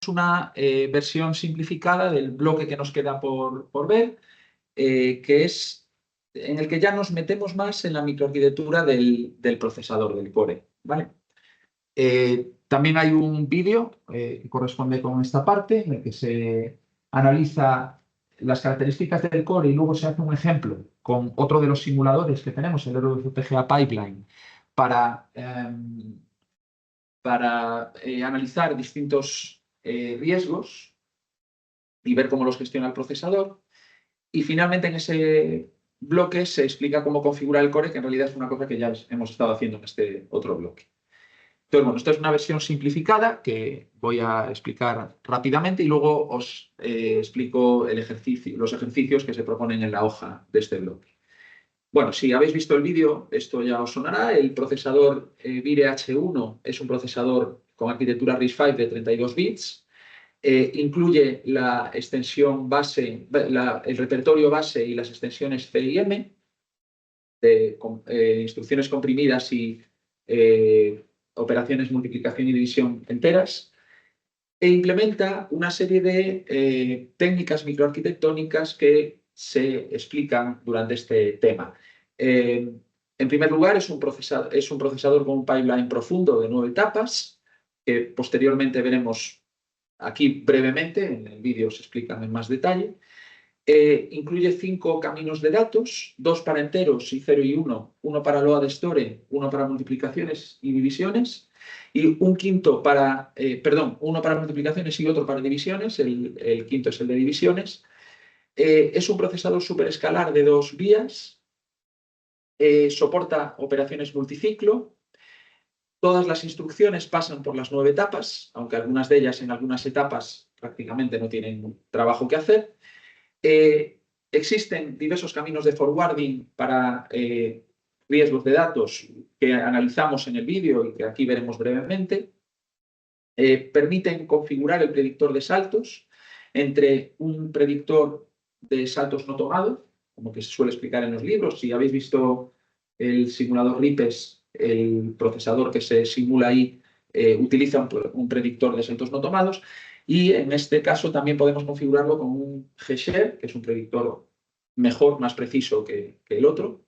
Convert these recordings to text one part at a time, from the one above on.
una versión simplificada del bloque que nos queda por ver, que es en el que ya nos metemos más en la microarquitectura del procesador, del core, ¿vale? También hay un vídeo que corresponde con esta parte, en el que se analiza las características del core y luego se hace un ejemplo con otro de los simuladores que tenemos, el RFPGA Pipeline, para analizar distintos riesgos y ver cómo los gestiona el procesador. Y finalmente en ese bloque se explica cómo configurar el core, que en realidad es una cosa que ya hemos estado haciendo en este otro bloque. Entonces, bueno, esto es una versión simplificada que voy a explicar rápidamente y luego os explico los ejercicios que se proponen en la hoja de este bloque. Bueno, si habéis visto el vídeo, esto ya os sonará. El procesador Vire H1 es un procesador con arquitectura RISC-V de 32 bits. Incluye la extensión base, el repertorio base y las extensiones C y M, de instrucciones comprimidas y operaciones multiplicación y división enteras, e implementa una serie de técnicas microarquitectónicas que se explican durante este tema. En primer lugar, es un procesador con un pipeline profundo de 9 etapas, que posteriormente veremos aquí brevemente, en el vídeo se explican en más detalle. Incluye 5 caminos de datos, 2 para enteros y 0 y 1, uno para load store, uno para multiplicaciones y divisiones, y uno para multiplicaciones y otro para divisiones, el quinto es el de divisiones. Es un procesador superescalar de 2 vías, soporta operaciones multiciclo. Todas las instrucciones pasan por las 9 etapas, aunque algunas de ellas en algunas etapas prácticamente no tienen trabajo que hacer. Existen diversos caminos de forwarding para riesgos de datos que analizamos en el vídeo y que aquí veremos brevemente. Permiten configurar el predictor de saltos entre un predictor de saltos no tomados, como que se suele explicar en los libros. Si habéis visto el simulador RIPES, el procesador que se simula ahí utiliza un predictor de saltos no tomados. Y en este caso también podemos configurarlo con un G-Share, que es un predictor mejor, más preciso que el otro.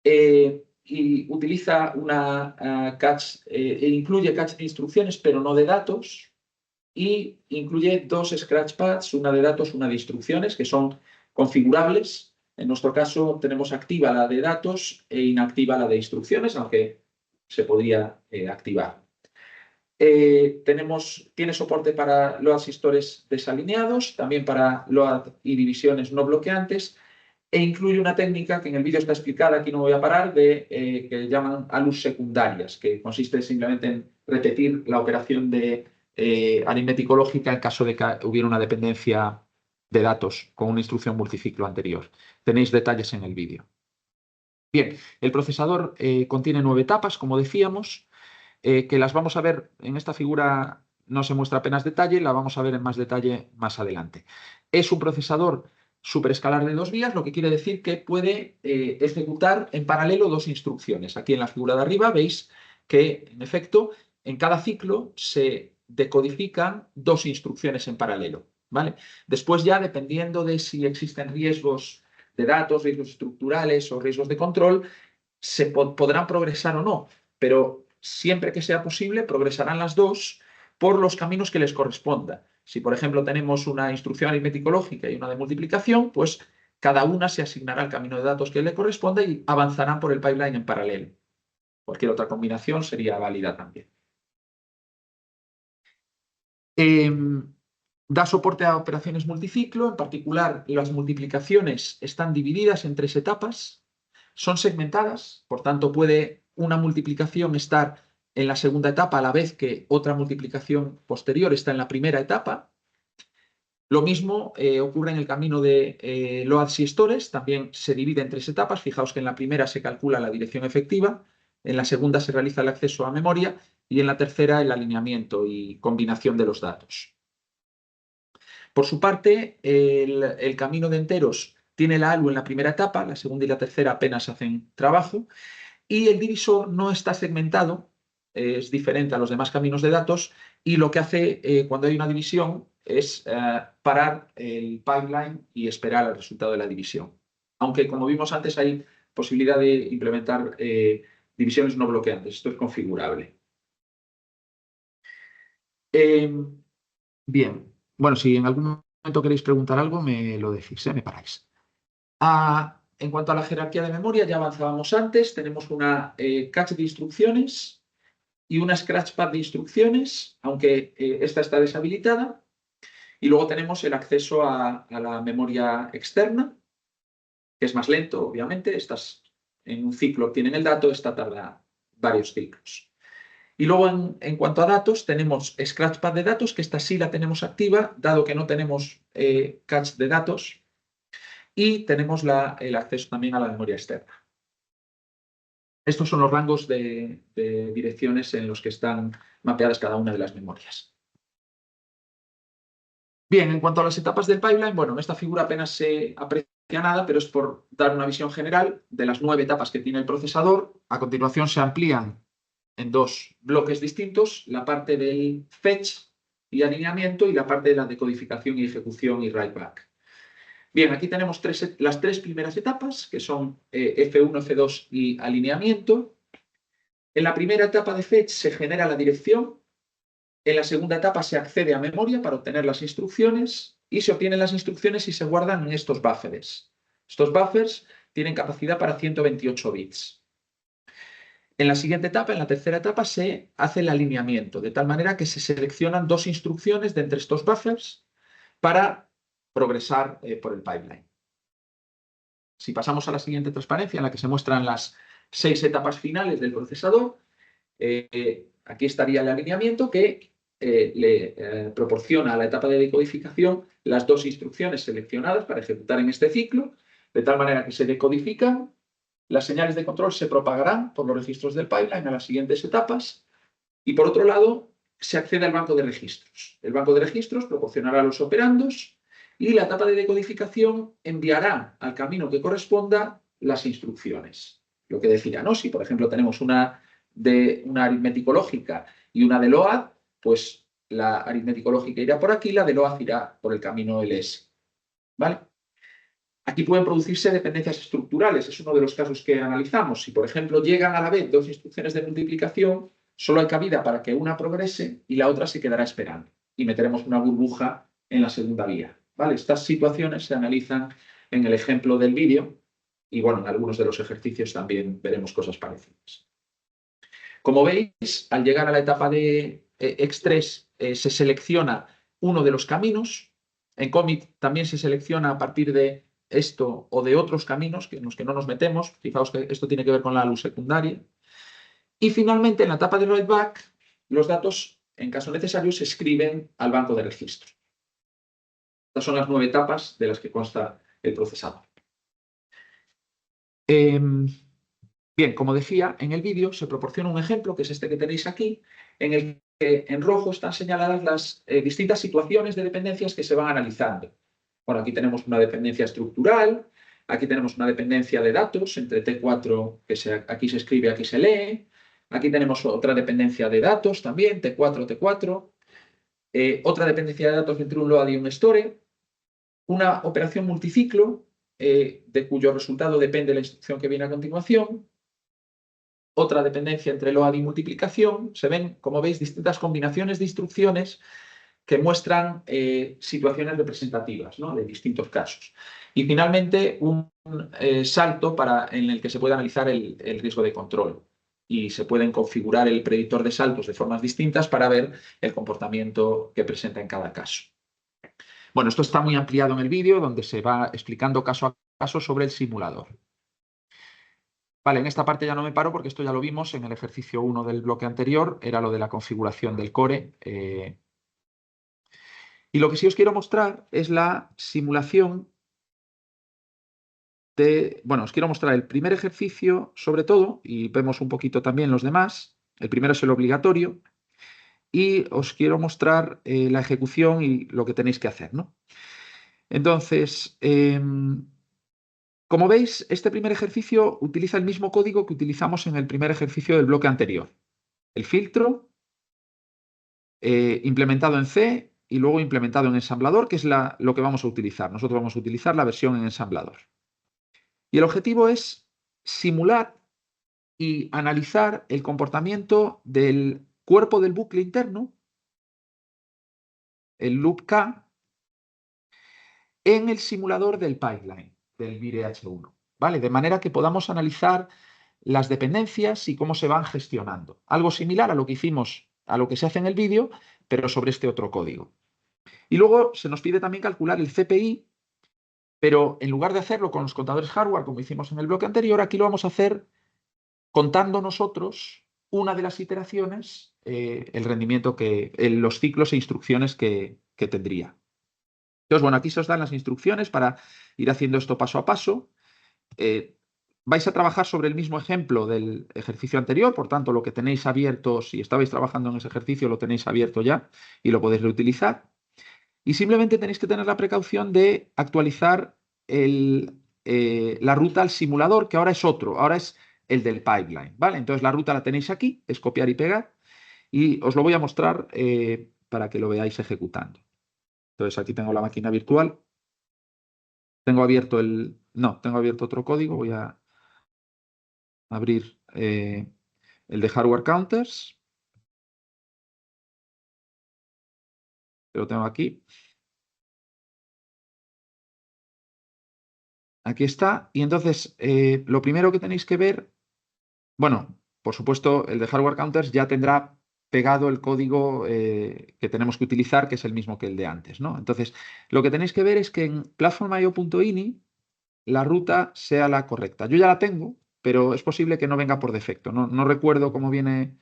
Y utiliza incluye cache de instrucciones, pero no de datos. Y incluye 2 scratchpads, una de datos, una de instrucciones, que son configurables. En nuestro caso tenemos activa la de datos e inactiva la de instrucciones, aunque se podría activar. Tiene soporte para load sistores desalineados, también para load y divisiones no bloqueantes, e incluye una técnica que en el vídeo está explicada, aquí no voy a parar, que llaman ALUs secundarias, que consiste simplemente en repetir la operación de aritmético lógica en caso de que hubiera una dependencia de datos con una instrucción multiciclo anterior. Tenéis detalles en el vídeo. Bien, el procesador contiene 9 etapas, como decíamos, que las vamos a ver en esta figura, no se muestra apenas detalle, la vamos a ver en más detalle más adelante. Es un procesador superescalar de 2 vías, lo que quiere decir que puede ejecutar en paralelo 2 instrucciones. Aquí en la figura de arriba veis que, en efecto, en cada ciclo se decodifican 2 instrucciones en paralelo, ¿vale? Después ya, dependiendo de si existen riesgos de datos, riesgos estructurales o riesgos de control, se podrán progresar o no, pero siempre que sea posible progresarán las 2 por los caminos que les corresponda. Si, por ejemplo, tenemos una instrucción aritmético-lógica y una de multiplicación, pues cada una se asignará al camino de datos que le corresponda y avanzarán por el pipeline en paralelo. Cualquier otra combinación sería válida también. Da soporte a operaciones multiciclo, en particular las multiplicaciones están divididas en 3 etapas, son segmentadas, por tanto puede una multiplicación estar en la segunda etapa a la vez que otra multiplicación posterior está en la primera etapa. Lo mismo ocurre en el camino de loads y stores, también se divide en 3 etapas. Fijaos que en la primera se calcula la dirección efectiva, en la segunda se realiza el acceso a memoria y en la tercera el alineamiento y combinación de los datos. Por su parte, el camino de enteros tiene la ALU en la primera etapa, la segunda y la tercera apenas hacen trabajo, y el divisor no está segmentado, es diferente a los demás caminos de datos y lo que hace cuando hay una división es parar el pipeline y esperar el resultado de la división. Aunque, como vimos antes, hay posibilidad de implementar divisiones no bloqueantes. Esto es configurable. Bien. Bueno, si en algún momento queréis preguntar algo, me lo decís, me paráis. En cuanto a la jerarquía de memoria, ya avanzábamos antes. Tenemos una cache de instrucciones y una scratchpad de instrucciones, aunque esta está deshabilitada. Y luego tenemos el acceso a la memoria externa, que es más lento, obviamente. Estas en un ciclo obtienen el dato, esta tarda varios ciclos. Y luego, en cuanto a datos, tenemos scratchpad de datos, que esta sí la tenemos activa, dado que no tenemos cache de datos. Y tenemos el acceso también a la memoria externa. Estos son los rangos de direcciones en los que están mapeadas cada una de las memorias. Bien, en cuanto a las etapas del pipeline, bueno, en esta figura apenas se aprecia nada, pero es por dar una visión general de las 9 etapas que tiene el procesador. A continuación se amplían en 2 bloques distintos, la parte del fetch y alineamiento y la parte de la decodificación y ejecución y write back. Bien, aquí tenemos las 3 primeras etapas, que son F1, F2 y alineamiento. En la primera etapa de fetch se genera la dirección. En la segunda etapa se accede a memoria para obtener las instrucciones y se obtienen las instrucciones y se guardan en estos buffers. Estos buffers tienen capacidad para 128 bits. En la siguiente etapa, en la tercera etapa, se hace el alineamiento, de tal manera que se seleccionan 2 instrucciones de entre estos buffers para progresar por el pipeline. Si pasamos a la siguiente transparencia, en la que se muestran las 6 etapas finales del procesador, aquí estaría el alineamiento que le proporciona a la etapa de decodificación las 2 instrucciones seleccionadas para ejecutar en este ciclo, de tal manera que se decodifican, las señales de control se propagarán por los registros del pipeline a las siguientes etapas y, por otro lado, se accede al banco de registros. El banco de registros proporcionará los operandos y la etapa de decodificación enviará al camino que corresponda las instrucciones. Lo que decía, ¿no? Si, por ejemplo, tenemos una aritmético lógica y una de LOAD, pues la aritmético lógica irá por aquí, la de LOAD irá por el camino LS. ¿Vale? Aquí pueden producirse dependencias estructurales, es uno de los casos que analizamos. Si, por ejemplo, llegan a la vez 2 instrucciones de multiplicación, solo hay cabida para que una progrese y la otra se quedará esperando. Y meteremos una burbuja en la segunda vía. ¿Vale? Estas situaciones se analizan en el ejemplo del vídeo y, bueno, en algunos de los ejercicios también veremos cosas parecidas. Como veis, al llegar a la etapa de X3 se selecciona uno de los caminos. En Commit también se selecciona a partir de esto o de otros caminos en los que no nos metemos. Fijaos que esto tiene que ver con la luz secundaria. Y finalmente, en la etapa de write back, los datos, en caso necesario, se escriben al banco de registro. Estas son las 9 etapas de las que consta el procesador. Bien, como decía, en el vídeo se proporciona un ejemplo, que es este que tenéis aquí, en el que en rojo están señaladas las distintas situaciones de dependencias que se van analizando. Bueno, aquí tenemos una dependencia estructural, aquí tenemos una dependencia de datos entre T4, que aquí se escribe, aquí se lee. Aquí tenemos otra dependencia de datos también, T4, T4. Otra dependencia de datos entre un load y un store. Una operación multiciclo, de cuyo resultado depende la instrucción que viene a continuación. Otra dependencia entre load y multiplicación. Se ven, como veis, distintas combinaciones de instrucciones que muestran situaciones representativas, ¿no?, de distintos casos. Y finalmente, un salto en el que se puede analizar el riesgo de control. Y se pueden configurar el predictor de saltos de formas distintas para ver el comportamiento que presenta en cada caso. Bueno, esto está muy ampliado en el vídeo, donde se va explicando caso a caso sobre el simulador. Vale, en esta parte ya no me paro porque esto ya lo vimos en el ejercicio 1 del bloque anterior, era lo de la configuración del core. Y lo que sí os quiero mostrar es la simulación bueno, os quiero mostrar el primer ejercicio sobre todo, y vemos un poquito también los demás. El primero es el obligatorio, y os quiero mostrar la ejecución y lo que tenéis que hacer, ¿no? Entonces, como veis, este primer ejercicio utiliza el mismo código que utilizamos en el primer ejercicio del bloque anterior. el filtro, implementado en C y luego implementado en ensamblador, que es lo que vamos a utilizar. Nosotros vamos a utilizar la versión en ensamblador. Y el objetivo es simular y analizar el comportamiento del cuerpo del bucle interno, el loop K, en el simulador del pipeline, del VireH1, ¿vale? De manera que podamos analizar las dependencias y cómo se van gestionando. Algo similar a lo que hicimos, a lo que se hace en el vídeo, pero sobre este otro código. Y luego se nos pide también calcular el CPI, pero en lugar de hacerlo con los contadores hardware, como hicimos en el bloque anterior, aquí lo vamos a hacer contando nosotros una de las iteraciones, el rendimiento los ciclos e instrucciones que tendría. Entonces, bueno, aquí se os dan las instrucciones para ir haciendo esto paso a paso. Vais a trabajar sobre el mismo ejemplo del ejercicio anterior, por tanto, lo que tenéis abierto, si estabais trabajando en ese ejercicio, lo tenéis abierto ya y lo podéis reutilizar. Y simplemente tenéis que tener la precaución de actualizar la ruta al simulador, que ahora es otro, ahora es el del pipeline, ¿vale? Entonces la ruta la tenéis aquí, es copiar y pegar, y os lo voy a mostrar para que lo veáis ejecutando. Entonces aquí tengo la máquina virtual, tengo abierto tengo abierto otro código, voy a abrir el de hardware counters, que lo tengo aquí. Aquí está, y entonces lo primero que tenéis que ver, bueno, por supuesto, el de hardware counters ya tendrá pegado el código que tenemos que utilizar, que es el mismo que el de antes, ¿no? Entonces, lo que tenéis que ver es que en platform.io.ini la ruta sea la correcta. Yo ya la tengo, pero es posible que no venga por defecto. No recuerdo cómo viene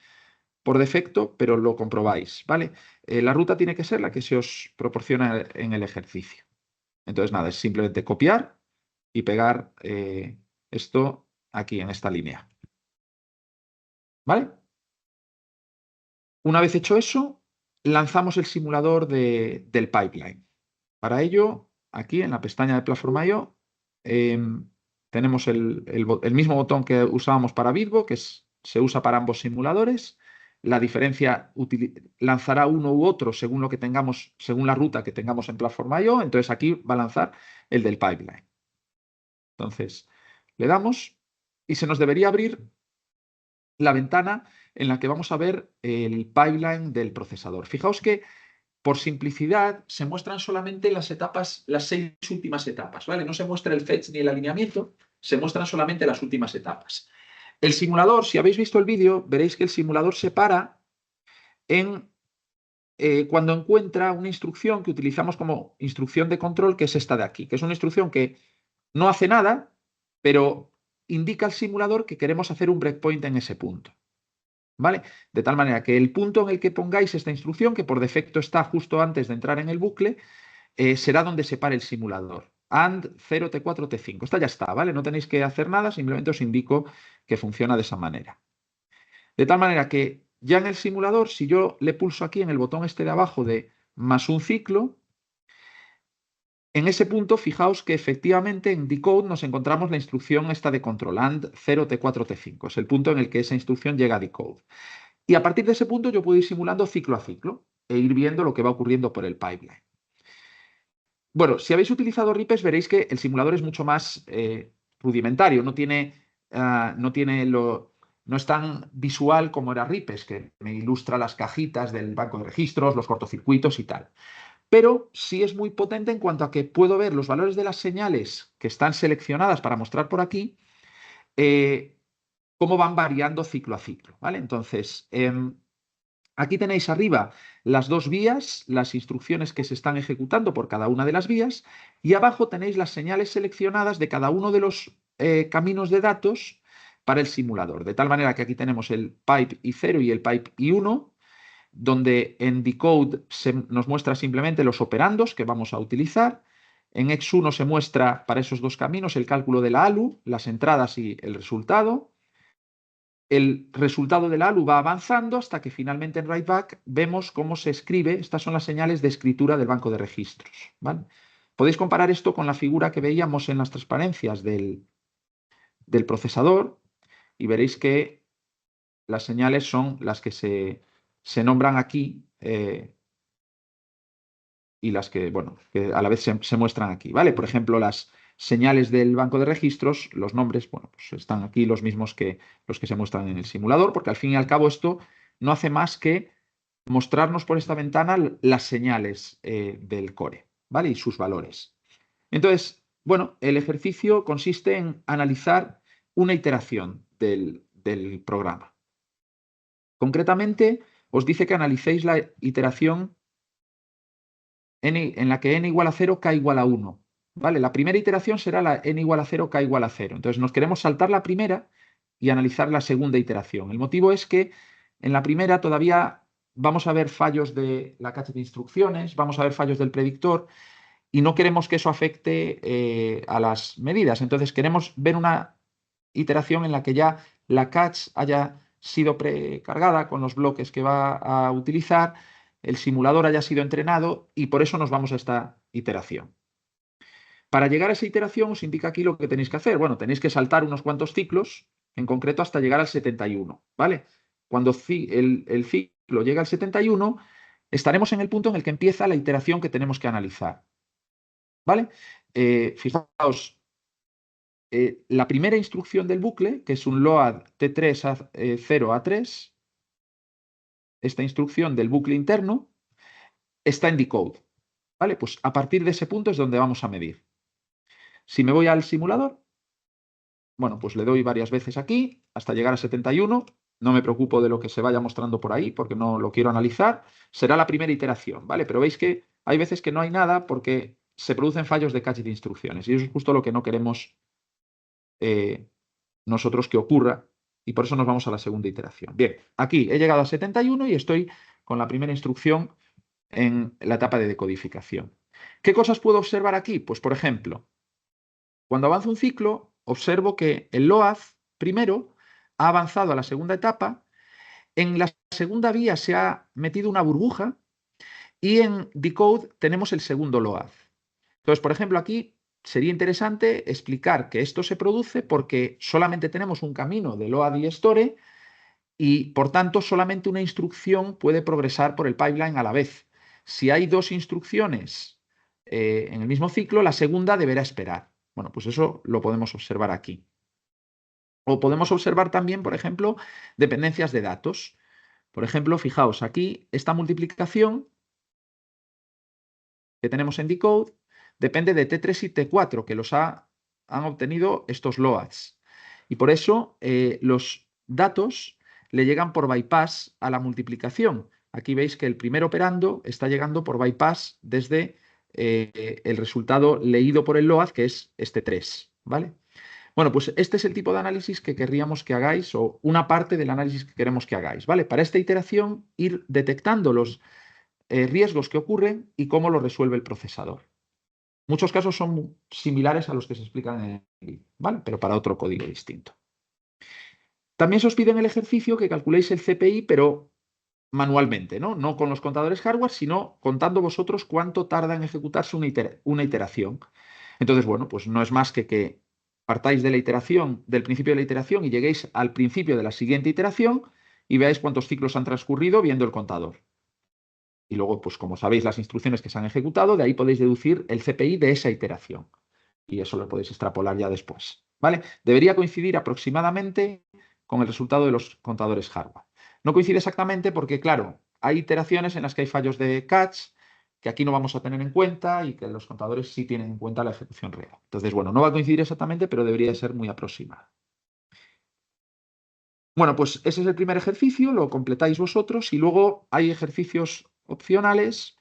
por defecto, pero lo comprobáis, ¿vale? La ruta tiene que ser la que se os proporciona en el ejercicio. Entonces, nada, es simplemente copiar y pegar esto aquí en esta línea. ¿Vale? Una vez hecho eso, lanzamos el simulador del pipeline. Para ello, aquí en la pestaña de Platform.io tenemos el mismo botón que usábamos para Bitbo, que se usa para ambos simuladores. La diferencia lanzará uno u otro según lo que tengamos, según la ruta que tengamos en Platform.io. Entonces aquí va a lanzar el del pipeline. Entonces, le damos y se nos debería abrir la ventana en la que vamos a ver el pipeline del procesador. Fijaos que por simplicidad se muestran solamente las etapas, las 6 últimas etapas, ¿vale? No se muestra el fetch ni el alineamiento, se muestran solamente las últimas etapas. El simulador, si habéis visto el vídeo, veréis que el simulador se para en cuando encuentra una instrucción que utilizamos como instrucción de control, que es esta de aquí, que es una instrucción que no hace nada, pero indica al simulador que queremos hacer un breakpoint en ese punto. ¿Vale? De tal manera que el punto en el que pongáis esta instrucción, que por defecto está justo antes de entrar en el bucle, será donde se pare el simulador. AND 0T4T5. Esta ya está, ¿vale? No tenéis que hacer nada, simplemente os indico que funciona de esa manera. De tal manera que ya en el simulador, si yo le pulso aquí en el botón este de abajo de más un ciclo, en ese punto, fijaos que efectivamente en decode nos encontramos la instrucción esta de control, AND 0T4T5. Es el punto en el que esa instrucción llega a decode. Y a partir de ese punto yo puedo ir simulando ciclo a ciclo e ir viendo lo que va ocurriendo por el pipeline. Bueno, si habéis utilizado RIPES veréis que el simulador es mucho más rudimentario, no es tan visual como era RIPES, que me ilustra las cajitas del banco de registros, los cortocircuitos y tal. Pero sí es muy potente en cuanto a que puedo ver los valores de las señales que están seleccionadas para mostrar por aquí, cómo van variando ciclo a ciclo, ¿vale? Entonces, aquí tenéis arriba las dos vías, las instrucciones que se están ejecutando por cada una de las vías, y abajo tenéis las señales seleccionadas de cada uno de los caminos de datos para el simulador. De tal manera que aquí tenemos el pipe I0 y el pipe I1, donde en decode nos muestra simplemente los operandos que vamos a utilizar. En X1 se muestra para esos dos caminos el cálculo de la ALU, las entradas y el resultado. El resultado de la ALU va avanzando hasta que finalmente en writeback vemos cómo se escribe. Estas son las señales de escritura del banco de registros, ¿vale? Podéis comparar esto con la figura que veíamos en las transparencias del procesador y veréis que las señales son las que se nombran aquí y las que, bueno, que a la vez se muestran aquí, ¿vale? Por ejemplo, las señales del banco de registros, los nombres, bueno, pues están aquí los mismos que los que se muestran en el simulador, porque al fin y al cabo esto no hace más que mostrarnos por esta ventana las señales del core, ¿vale? Y sus valores. Entonces, bueno, el ejercicio consiste en analizar una iteración del programa. Concretamente, os dice que analicéis la iteración en la que n igual a 0, k igual a 1. ¿Vale? La primera iteración será la n igual a 0, k igual a 0. Entonces nos queremos saltar la primera y analizar la segunda iteración. El motivo es que en la primera todavía vamos a ver fallos de la cache de instrucciones, vamos a ver fallos del predictor y no queremos que eso afecte a las medidas. Entonces queremos ver una iteración en la que ya la catch haya sido precargada con los bloques que va a utilizar, el simulador haya sido entrenado y por eso nos vamos a esta iteración. Para llegar a esa iteración os indica aquí lo que tenéis que hacer. Bueno, tenéis que saltar unos cuantos ciclos, en concreto hasta llegar al 71, ¿vale? Cuando el ciclo llega al 71, estaremos en el punto en el que empieza la iteración que tenemos que analizar, ¿vale? Fijaos, la primera instrucción del bucle, que es un load T3 a 0 a 3, esta instrucción del bucle interno, está en decode. ¿Vale? Pues a partir de ese punto es donde vamos a medir. Si me voy al simulador, bueno, pues le doy varias veces aquí hasta llegar a 71. No me preocupo de lo que se vaya mostrando por ahí porque no lo quiero analizar. Será la primera iteración, ¿vale? Pero veis que hay veces que no hay nada porque se producen fallos de cache de instrucciones y eso es justo lo que no queremos nosotros que ocurra y por eso nos vamos a la segunda iteración. Bien, aquí he llegado a 71 y estoy con la primera instrucción en la etapa de decodificación. ¿Qué cosas puedo observar aquí? Pues, por ejemplo, cuando avanzo un ciclo, observo que el LOAD primero ha avanzado a la segunda etapa, en la segunda vía se ha metido una burbuja y en decode tenemos el segundo LOAD. Entonces, por ejemplo, aquí sería interesante explicar que esto se produce porque solamente tenemos un camino de LOAD y store y, por tanto, solamente una instrucción puede progresar por el pipeline a la vez. Si hay dos instrucciones en el mismo ciclo, la segunda deberá esperar. Bueno, pues eso lo podemos observar aquí. O podemos observar también, por ejemplo, dependencias de datos. Por ejemplo, fijaos, aquí esta multiplicación que tenemos en decode depende de T3 y T4, que han obtenido estos LOADs. Y por eso los datos le llegan por bypass a la multiplicación. Aquí veis que el primer operando está llegando por bypass desde el resultado leído por el LOAD, que es este 3, ¿vale? Bueno, pues este es el tipo de análisis que querríamos que hagáis, o una parte del análisis que queremos que hagáis, ¿vale? Para esta iteración, ir detectando los riesgos que ocurren y cómo lo resuelve el procesador. Muchos casos son similares a los que se explican en el vídeo, ¿vale? Pero para otro código distinto. También se os pide en el ejercicio que calculéis el CPI, pero manualmente, ¿no? No con los contadores hardware, sino contando vosotros cuánto tarda en ejecutarse una iteración. Entonces, bueno, pues no es más que partáis de la iteración, del principio de la iteración y lleguéis al principio de la siguiente iteración y veáis cuántos ciclos han transcurrido viendo el contador. Y luego, pues como sabéis las instrucciones que se han ejecutado, de ahí podéis deducir el CPI de esa iteración. Y eso lo podéis extrapolar ya después, ¿vale? Debería coincidir aproximadamente con el resultado de los contadores hardware. No coincide exactamente porque, claro, hay iteraciones en las que hay fallos de catch que aquí no vamos a tener en cuenta y que los contadores sí tienen en cuenta la ejecución real. Entonces, bueno, no va a coincidir exactamente, pero debería ser muy aproximado. Bueno, pues ese es el primer ejercicio, lo completáis vosotros y luego hay ejercicios opcionales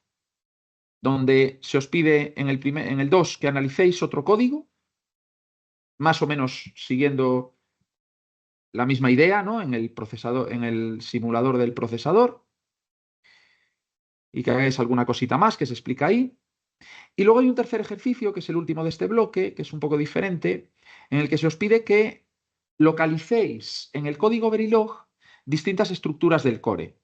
donde se os pide en el 2 que analicéis otro código, más o menos siguiendo la misma idea, ¿no? En el procesador, en el simulador del procesador, y que hagáis alguna cosita más que se explica ahí. Y luego hay un tercer ejercicio, que es el último de este bloque, que es un poco diferente, en el que se os pide que localicéis en el código Verilog distintas estructuras del core.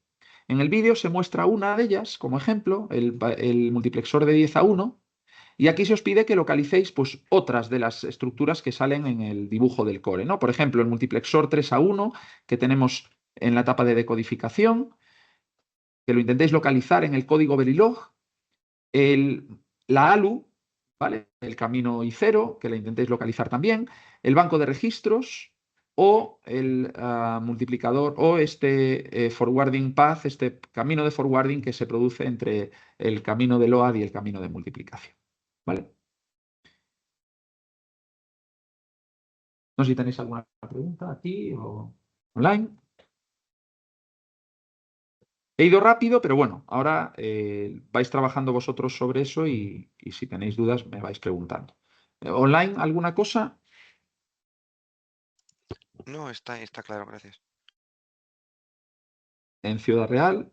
En el vídeo se muestra una de ellas, como ejemplo, el multiplexor de 10 a 1, y aquí se os pide que localicéis pues, otras de las estructuras que salen en el dibujo del core, ¿no? Por ejemplo, el multiplexor 3 a 1, que tenemos en la etapa de decodificación, que lo intentéis localizar en el código Verilog, la ALU, ¿vale? El camino I0, que la intentéis localizar también, el banco de registros o el multiplicador o este forwarding path, este camino de forwarding que se produce entre el camino de LOAD y el camino de multiplicación, ¿vale? No sé si tenéis alguna pregunta aquí o online. He ido rápido, pero bueno, ahora vais trabajando vosotros sobre eso y si tenéis dudas me vais preguntando. ¿Online alguna cosa? No, está claro, gracias. En Ciudad Real.